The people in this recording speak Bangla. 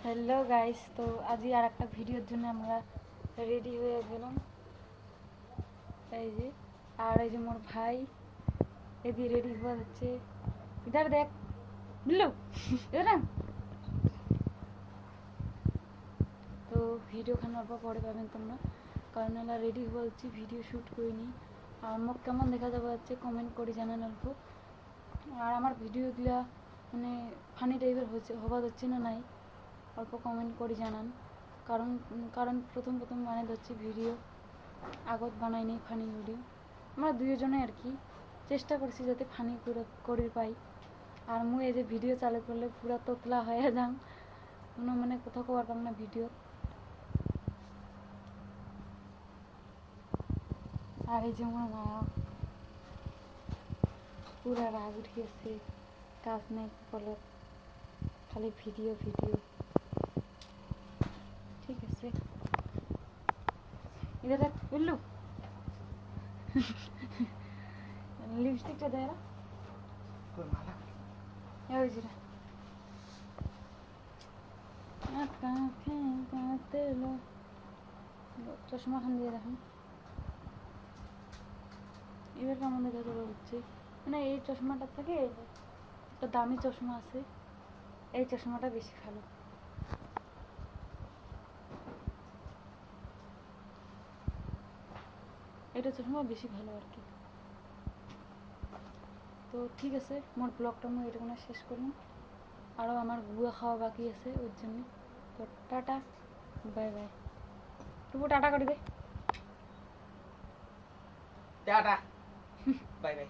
হ্যালো গাইস, তো আজই আর একটা ভিডিওর জন্য আমরা রেডি হয়ে গেলাম। এই যে আর এই যে মোর ভাই এদি রেডি হওয়া হচ্ছে। ইধার দেখ বুঝলো না। তো ভিডিও খান অল্প পরে পাবেন তোমরা, কারণ এলা রেডি হওয়া হচ্ছে, ভিডিও শ্যুট করিনি। আর মোক কেমন দেখা যাবে হচ্ছে কমেন্ট করে জানান অল্প। আর আমার ভিডিওগুলা মানে ফানি টাইপের হচ্ছে হওয়া হচ্ছে না নাই অল্প কমেন্ট করে জানান। কারণ কারণ প্রথম প্রথম বানাই হচ্ছে ভিডিও, আগত বানাইনি ফানি ভিডিও। আমরা দুজনে আর কি চেষ্টা করছি যাতে ফানি করে পাই। আর মুই এই যে ভিডিও চালু করলে পুরা তোতলা হয়ে যাং, কোনো মানে কোথাও পারতাম না ভিডিও। আর এই যে আমার মা পুরা রাগ উঠিয়েছে, কাজ নেই কপালত, খালি ভিডিও ভিডিও। ঠিক আছে, এটা দেখ বুঝলু লিপস্টিকটা দেয় না ওই যেটা চশমা খান দিয়ে দেখুন এবার কেমন দেখা যাবে হচ্ছে। মানে এই চশমাটার থেকে একটা দামি চশমা আছে, এই চশমাটা বেশি ভালো। এটা চশমা বেশি ভালো আর কি। তো ঠিক আছে, মোর ব্লগটা আমি এটা কোনো শেষ করলাম। আরও আমার গুয়া খাওয়া বাকি আছে ওর জন্য। তো টাটা, বাই বাই। টুকু টাটা করে দে। Tata bye bye.